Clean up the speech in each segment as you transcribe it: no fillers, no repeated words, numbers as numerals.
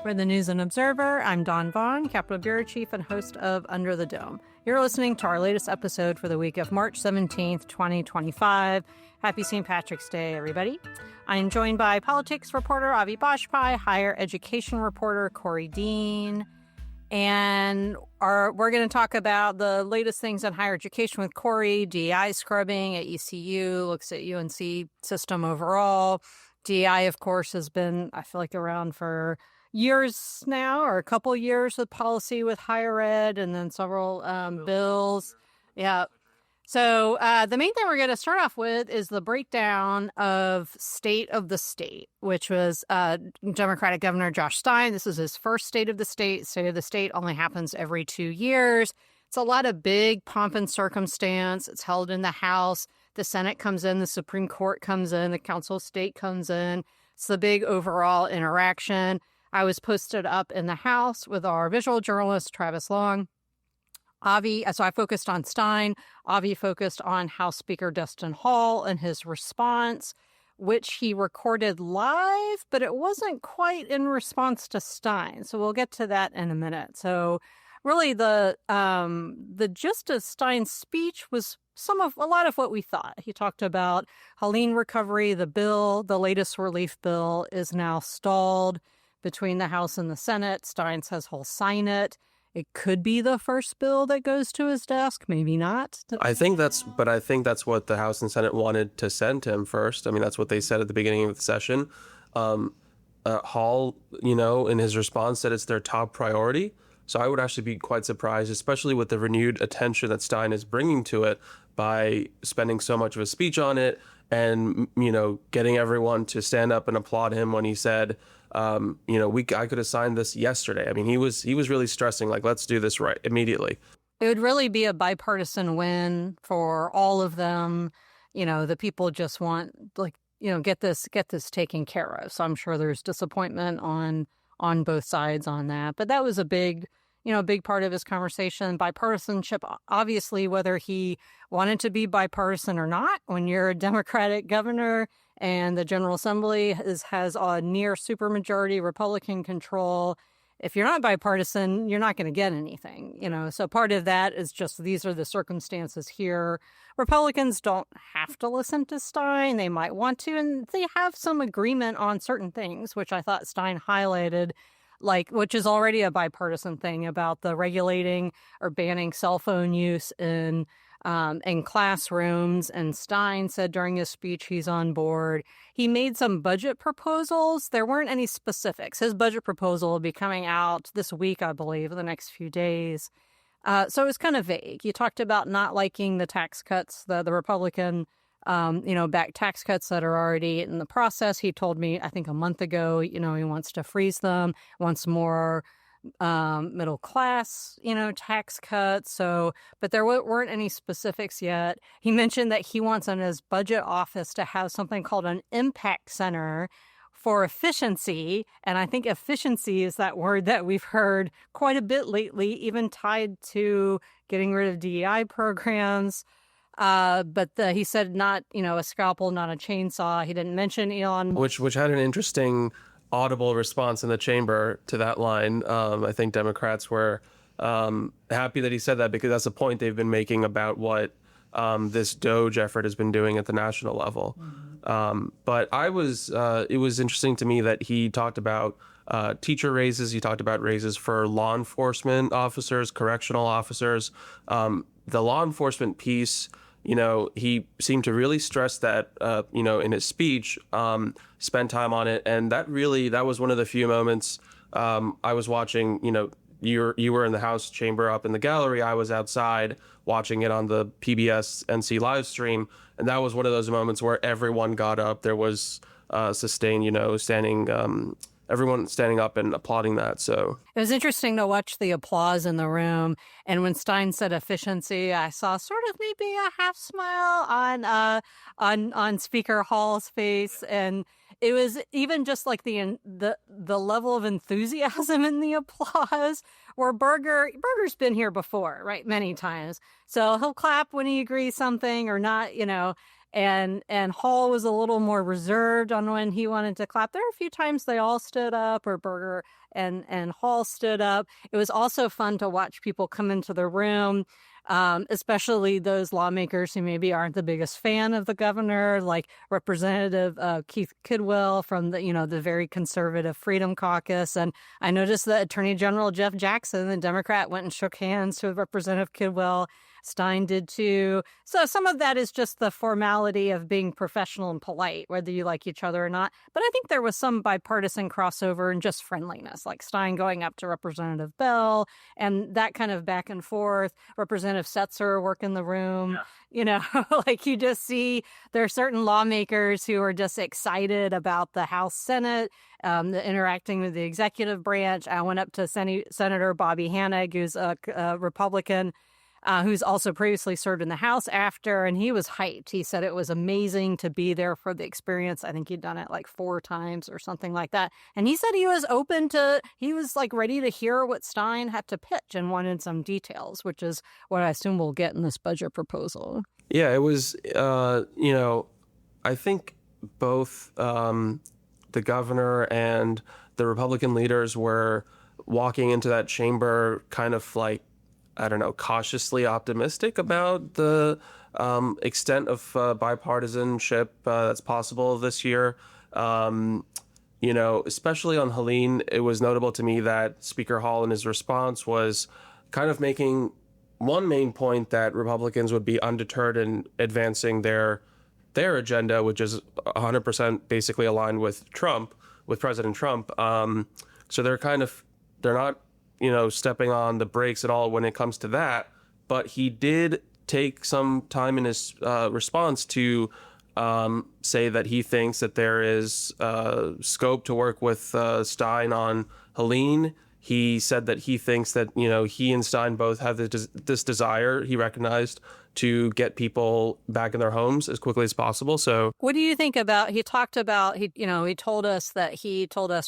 For the News and Observer, I'm Dawn Vaughan, Capitol Bureau Chief and host of Under the Dome. You're listening to our latest episode for the week of March 17th, 2025. Happy St. Patrick's Day, everybody. I'm joined by politics reporter Avi Bajpai, higher education reporter Korie Dean, and we're going to talk about the latest things in higher education with Korie. DEI scrubbing at ECU, looks at UNC System overall. DEI, of course, has been, I feel like, around for years now, or a couple years with policy with higher ed, and then several bills. Yeah. So the main thing we're going to start off with is the breakdown of State of the State, which was Democratic Governor Josh Stein. This is his first State of the State. State of the State only happens every 2 years. It's a lot of big pomp and circumstance. It's held in the House. The Senate comes in, the Supreme Court comes in, the Council of State comes in. It's the big overall interaction. I was posted up in the House with our visual journalist, Travis Long. Avi, so I focused on Stein. Avi focused on House Speaker Destin Hall and his response, which he recorded live, but it wasn't quite in response to Stein. So we'll get to that in a minute. So really the gist of Stein's speech was a lot of what we thought. He talked about Helene recovery. The latest relief bill is now stalled between the House and the Senate. Stein says he'll sign it. It could be the first bill that goes to his desk, maybe not. I think that's what the House and Senate wanted to send to him first. I mean, that's what they said at the beginning of the session. Hall, in his response said it's their top priority. So I would actually be quite surprised, especially with the renewed attention that Stein is bringing to it by spending so much of a speech on it and, getting everyone to stand up and applaud him when he said, I could have signed this yesterday. I mean, he was really stressing, like, let's do this right immediately. It would really be a bipartisan win for all of them. The people just want, get this taken care of. So I'm sure there's disappointment on both sides on that. But that was a big part of his conversation. Bipartisanship, obviously, whether he wanted to be bipartisan or not, when you're a Democratic governor and the General Assembly has a near supermajority Republican control, if you're not bipartisan, you're not going to get anything, So part of that is just these are the circumstances here. Republicans don't have to listen to Stein. They might want to, and they have some agreement on certain things, which I thought Stein highlighted, which is already a bipartisan thing about the regulating or banning cell phone use in classrooms. And Stein said during his speech he's on board. He made some budget proposals. There weren't any specifics. His budget proposal will be coming out this week, I believe, in the next few days. So it was kind of vague. He talked about not liking the tax cuts, the Republican back tax cuts that are already in the process. He told me, I think a month ago, he wants to freeze them, wants more middle class, tax cuts. But there weren't any specifics yet. He mentioned that he wants in his budget office to have something called an impact center for efficiency. And I think efficiency is that word that we've heard quite a bit lately, even tied to getting rid of DEI programs. But he said not, a scalpel, not a chainsaw. He didn't mention Elon. Which had an interesting audible response in the chamber to that line. I think Democrats were happy that he said that because that's a point they've been making about what this DOGE effort has been doing at the national level. But it was interesting to me that he talked about teacher raises. He talked about raises for law enforcement officers, correctional officers. The law enforcement piece, he seemed to really stress that, in his speech, spend time on it. And that was one of the few moments I was watching, you were in the House chamber up in the gallery. I was outside watching it on the PBS NC live stream. And that was one of those moments where everyone got up. There was sustained, everyone standing up and applauding that. So it was interesting to watch the applause in the room. And when Stein said efficiency, I saw sort of maybe a half smile on Speaker Hall's face. And it was even just like the level of enthusiasm in the applause, where Berger's been here before, right? Many times. So he'll clap when he agrees something or not, and Hall was a little more reserved on when he wanted to clap. There were a few times they all stood up, or Berger and Hall stood up. It was also fun to watch people come into the room, especially those lawmakers who maybe aren't the biggest fan of the governor, like Representative Keith Kidwell from the very conservative Freedom Caucus. And I noticed that Attorney General Jeff Jackson, the Democrat, went and shook hands with Representative Kidwell. Stein did too. So some of that is just the formality of being professional and polite, whether you like each other or not. But I think there was some bipartisan crossover and just friendliness, like Stein going up to Representative Bell and that kind of back and forth. Representative Setzer working the room. Yeah. Like you just see there are certain lawmakers who are just excited about the House, Senate, the interacting with the executive branch. I went up to Senator Bobby Hanig, who's a Republican, who's also previously served in the House after, and he was hyped. He said it was amazing to be there for the experience. I think he'd done it like 4 times or something like that. And he said he was he was like ready to hear what Stein had to pitch and wanted some details, which is what I assume we'll get in this budget proposal. Yeah, it was, I think both the governor and the Republican leaders were walking into that chamber kind of like, I don't know, cautiously optimistic about the extent of bipartisanship that's possible this year. Especially on Helene, it was notable to me that Speaker Hall in his response was kind of making one main point that Republicans would be undeterred in advancing their agenda, which is 100% basically aligned with President Trump. So they're not stepping on the brakes at all when it comes to that. But he did take some time in his response to say that he thinks that there is scope to work with Stein on Helene. He said that he thinks that, he and Stein both have this desire, he recognized, to get people back in their homes as quickly as possible. So what do you think about, he told us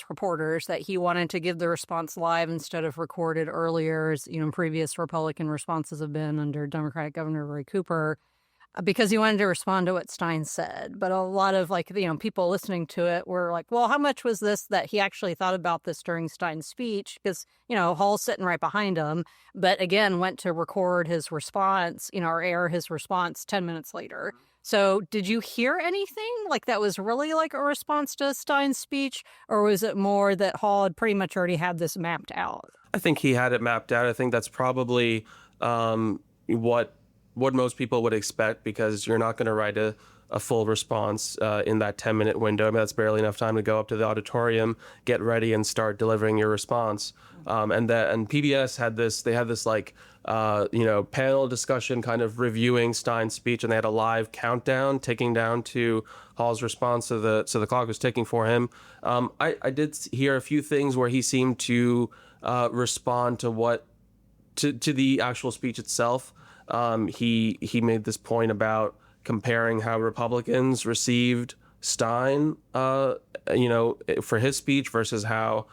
reporters that he wanted to give the response live instead of recorded earlier, as, previous Republican responses have been under Democratic Governor Roy Cooper, because he wanted to respond to what Stein said. But a lot of people listening to it were like, well, how much was this that he actually thought about this during Stein's speech? Because, Hall's sitting right behind him, but again, went to record his response, or air his response 10 minutes later. So did you hear anything like that was really like a response to Stein's speech, or was it more that Hall had pretty much already had this mapped out? I think he had it mapped out. I think that's probably what most people would expect, because you're not going to write a full response in that 10-minute window. I mean, that's barely enough time to go up to the auditorium, get ready, and start delivering your response. And PBS had this panel discussion kind of reviewing Stein's speech, and they had a live countdown ticking down to Hall's response, so the clock was ticking for him. I did hear a few things where he seemed to respond to the actual speech itself. He made this point about comparing how Republicans received Stein, for his speech versus how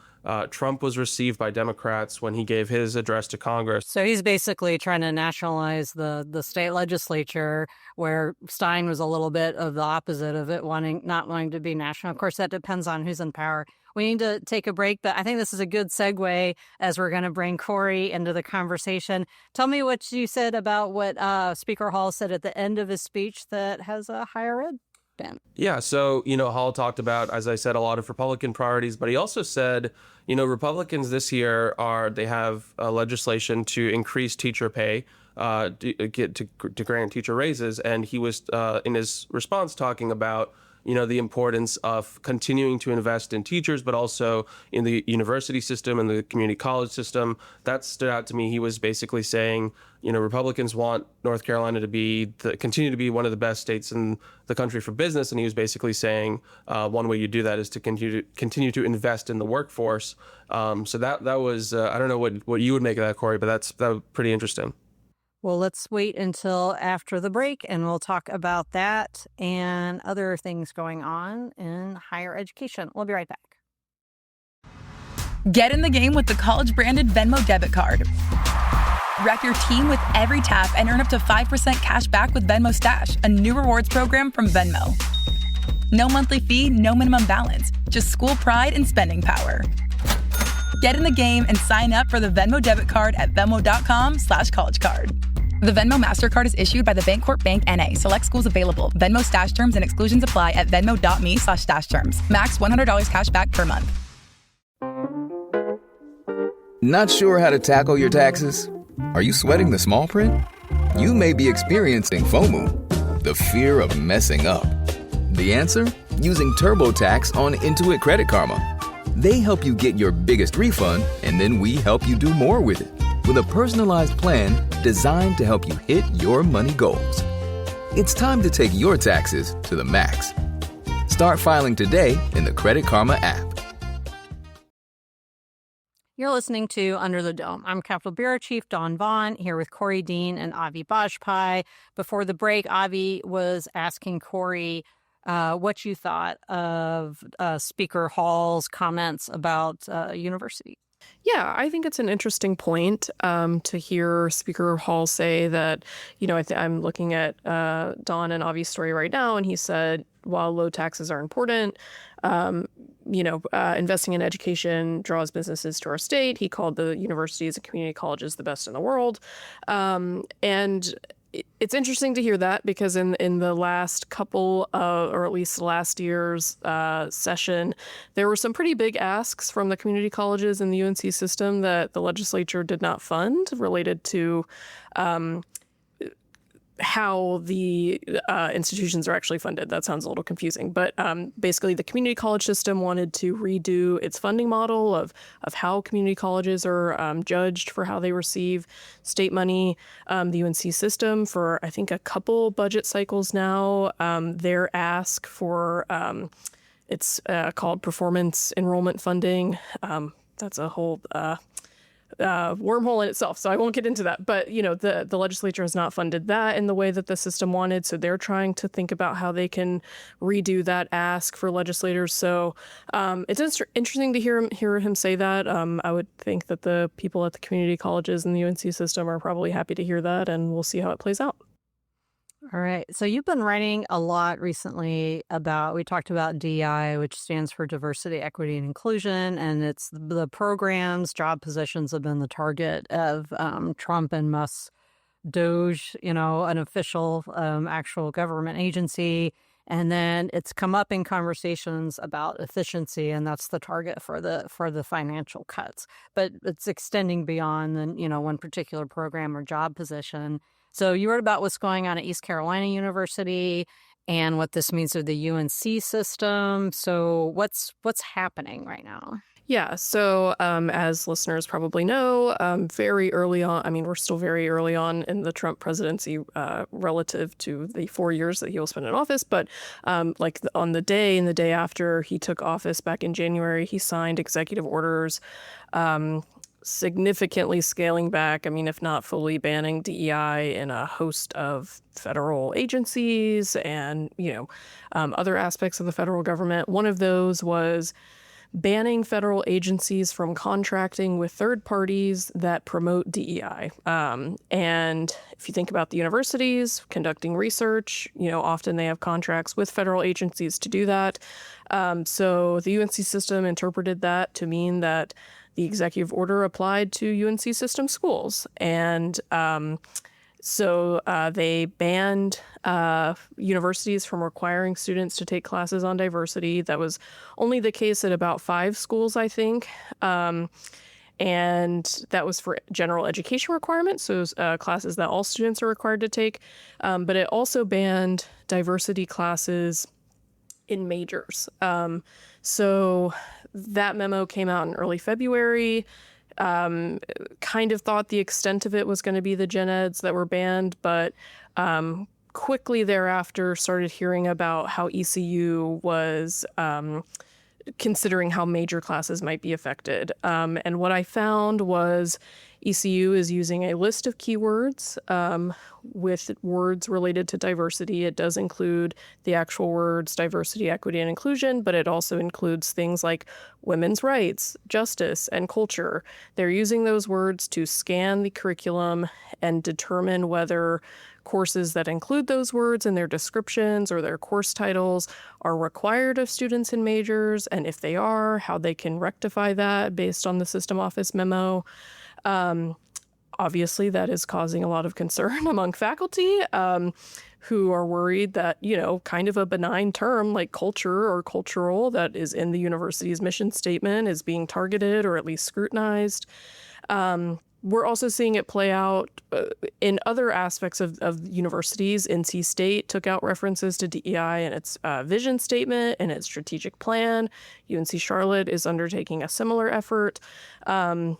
Trump was received by Democrats when he gave his address to Congress. So he's basically trying to nationalize the state legislature, where Stein was a little bit of the opposite of it, not wanting to be national. Of course, that depends on who's in power. We need to take a break, but I think this is a good segue as we're going to bring Korie into the conversation. Tell me what you said about what Speaker Hall said at the end of his speech that has a higher ed bent. Yeah, so, Hall talked about, as I said, a lot of Republican priorities, but he also said, Republicans this year they have legislation to increase teacher pay, to grant teacher raises, and he was in his response talking about the importance of continuing to invest in teachers, but also in the university system and the community college system. That stood out to me. He was basically saying, Republicans want North Carolina to continue to be one of the best states in the country for business. And he was basically saying one way you do that is to continue to invest in the workforce. So that was, I don't know what you would make of that, Korie, but that was pretty interesting. Well, let's wait until after the break, and we'll talk about that and other things going on in higher education. We'll be right back. Get in the game with the college-branded Venmo debit card. Rep your team with every tap and earn up to 5% cash back with Venmo Stash, a new rewards program from Venmo. No monthly fee, no minimum balance, just school pride and spending power. Get in the game and sign up for the Venmo debit card at venmo.com/collegecard. The Venmo MasterCard is issued by the Bancorp Bank N.A. Select schools available. Venmo Stash terms and exclusions apply at venmo.me/stash terms. Max $100 cash back per month. Not sure how to tackle your taxes? Are you sweating the small print? You may be experiencing FOMO, the fear of messing up. The answer? Using TurboTax on Intuit Credit Karma. They help you get your biggest refund, and then we help you do more with it. With a personalized plan designed to help you hit your money goals. It's time to take your taxes to the max. Start filing today in the Credit Karma app. You're listening to Under the Dome. I'm Capitol Bureau Chief Dawn Vaughan here with Korie Dean and Avi Bajpai. Before the break, Avi was asking Korie what you thought of Speaker Hall's comments about university. Yeah, I think it's an interesting point to hear Speaker Hall say that, I'm looking at Dawn and Avi's story right now, and he said, while low taxes are important, investing in education draws businesses to our state. He called the universities and community colleges the best in the world. And it's interesting to hear that because in the last couple or at least last year's session, there were some pretty big asks from the community colleges in the UNC system that the legislature did not fund related to how the institutions are actually funded. That sounds a little confusing, but basically the community college system wanted to redo its funding model of how community colleges are judged for how they receive state money. The UNC system for, I think, a couple budget cycles now, their ask for, it's called performance enrollment funding. That's a whole wormhole in itself, so I won't get into that. But, the legislature has not funded that in the way that the system wanted, so they're trying to think about how they can redo that ask for legislators. So it's interesting to hear him say that. I would think that the people at the community colleges and the UNC system are probably happy to hear that, and we'll see how it plays out. All right. So you've been writing a lot recently we talked about DEI, which stands for diversity, equity, and inclusion. And it's the programs, job positions have been the target of Trump and Musk's DOGE, an official actual government agency. And then it's come up in conversations about efficiency, and that's the target for the financial cuts. But it's extending beyond one particular program or job position. So you wrote about what's going on at East Carolina University and what this means for the UNC system. So what's happening right now? Yeah. So as listeners probably know, very early on, we're still very early on in the Trump presidency relative to the 4 years that he will spend in office. But on the day after he took office back in January, he signed executive orders significantly scaling back, if not fully banning DEI in a host of federal agencies and, other aspects of the federal government. One of those was banning federal agencies from contracting with third parties that promote DEI. And if you think about the universities conducting research, often they have contracts with federal agencies to do that. So the UNC system interpreted that to mean that the executive order applied to UNC system schools. And so they banned universities from requiring students to take classes on diversity. That was only the case at about 5 schools, I think. And that was for general education requirements, so classes that all students are required to take. But it also banned diversity classes in majors. So that memo came out in early February. Kind of thought the extent of it was going to be the gen eds that were banned, but quickly thereafter started hearing about how ECU was considering how major classes might be affected. And what I found was ECU is using a list of keywords with words related to diversity. It does include the actual words diversity, equity, and inclusion, but it also includes things like women's rights, justice, and culture. They're using those words to scan the curriculum and determine whether courses that include those words in their descriptions or their course titles are required of students and majors, and if they are, how they can rectify that based on the system office memo. Obviously, that is causing a lot of concern among faculty who are worried that, kind of a benign term like culture or cultural that is in the university's mission statement is being targeted or at least scrutinized. We're also seeing it play out in other aspects of universities. NC State took out references to DEI in its vision statement and its strategic plan. UNC Charlotte is undertaking a similar effort. You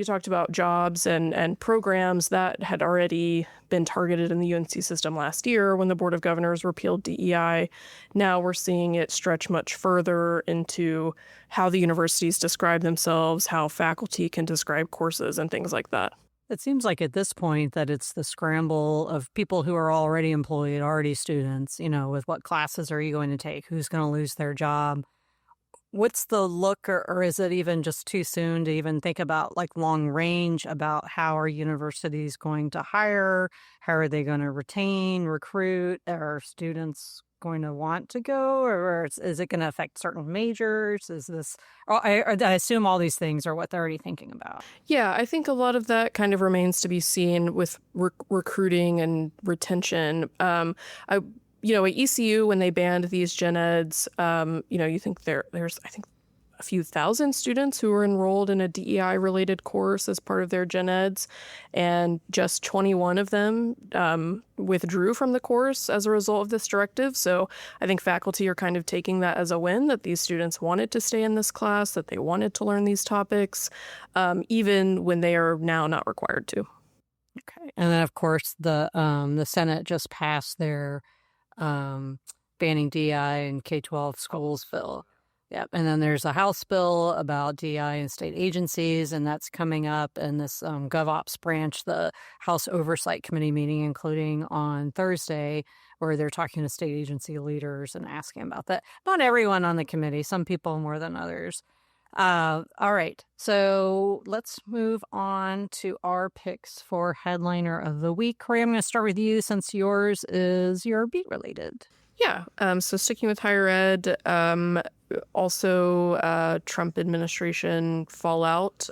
talked about jobs and programs that had already been targeted in the UNC system last year when the Board of Governors repealed DEI. Now we're seeing it stretch much further into how the universities describe themselves, how faculty can describe courses and things like that. It seems like at this point that it's the scramble of people who are already employed, already students, with what classes are you going to take? Who's going to lose their job? What's the look, or is it even just too soon to even think about long range about how are universities going to hire? How are they going to retain, recruit? Are students going to want to go, or is it going to affect certain majors? Is this, I assume all these things are what they're already thinking about. Yeah, I think a lot of that kind of remains to be seen with recruiting and retention. At ECU, when they banned these gen eds, you think there's, I think, a few thousand students who were enrolled in a DEI-related course as part of their gen eds, and just 21 of them withdrew from the course as a result of this directive. So I think faculty are kind of taking that as a win, that these students wanted to stay in this class, that they wanted to learn these topics, even when they are now not required to. Okay. And then, of course, the Senate just passed their banning DEI in K-12 schools bill. Yep. And then there's a House bill about DEI in state agencies, and that's coming up in this GovOps branch, the House Oversight Committee meeting, including on Thursday, where they're talking to state agency leaders and asking about that. Not everyone on the committee, some people more than others. All right. So let's move on to our picks for Headliner of the Week. Korie, I'm going to start with you since yours is your beat related. Yeah. So sticking with higher ed, also Trump administration fallout.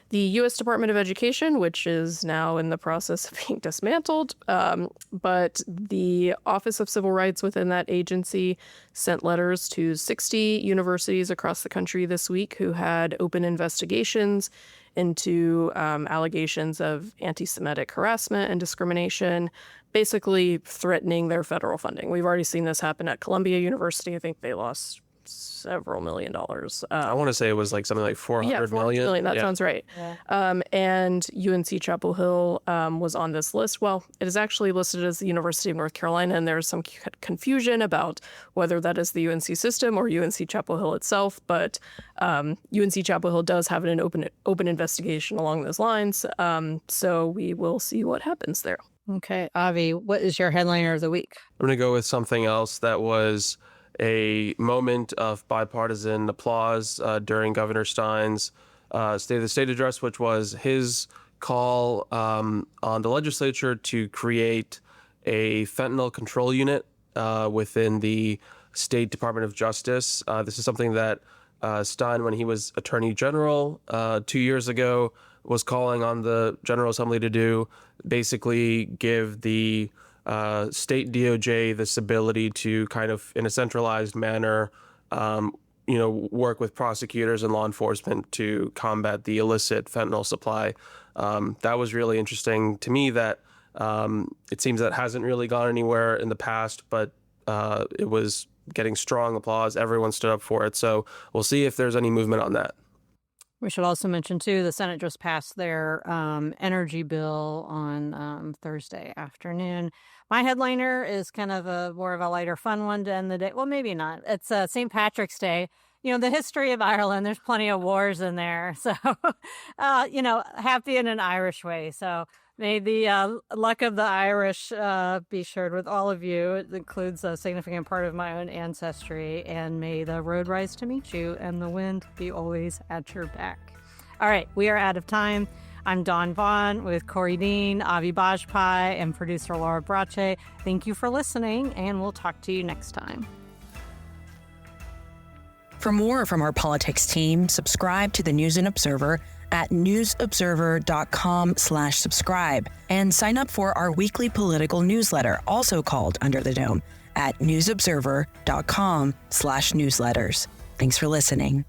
The U.S. Department of Education, which is now in the process of being dismantled, but the Office of Civil Rights within that agency sent letters to 60 universities across the country this week who had open investigations into allegations of anti-Semitic harassment and discrimination, basically threatening their federal funding. We've already seen this happen at Columbia University. I think they lost several $1 million. I want to say it was something like 400 million. That sounds right. Yeah. And UNC Chapel Hill was on this list. Well, it is actually listed as the University of North Carolina, and there's some confusion about whether that is the UNC system or UNC Chapel Hill itself. But UNC Chapel Hill does have an open investigation along those lines. So we will see what happens there. Okay, Avi, what is your Headliner of the Week? I'm going to go with something else that was a moment of bipartisan applause during Governor Stein's State of the State address, which was his call on the legislature to create a fentanyl control unit within the State Department of Justice. This is something that Stein, when he was Attorney General 2 years ago, was calling on the General Assembly to do, basically give the state DOJ this ability to kind of, in a centralized manner, work with prosecutors and law enforcement to combat the illicit fentanyl supply. That was really interesting to me that it seems that hasn't really gone anywhere in the past, but it was getting strong applause. Everyone stood up for it. So we'll see if there's any movement on that. We should also mention, too, the Senate just passed their energy bill on Thursday afternoon. My headliner is kind of more of a lighter, fun one to end the day. Well, maybe not. It's St. Patrick's Day. The history of Ireland, there's plenty of wars in there. So, happy in an Irish way. So may the luck of the Irish be shared with all of you. It includes a significant part of my own ancestry. And may the road rise to meet you and the wind be always at your back. All right, we are out of time. I'm Dawn Vaughan with Korie Dean, Avi Bajpai, and producer Laura Brache. Thank you for listening, and we'll talk to you next time. For more from our politics team, subscribe to the News and Observer at newsobserver.com/subscribe and sign up for our weekly political newsletter, also called Under the Dome, at newsobserver.com/newsletters. Thanks for listening.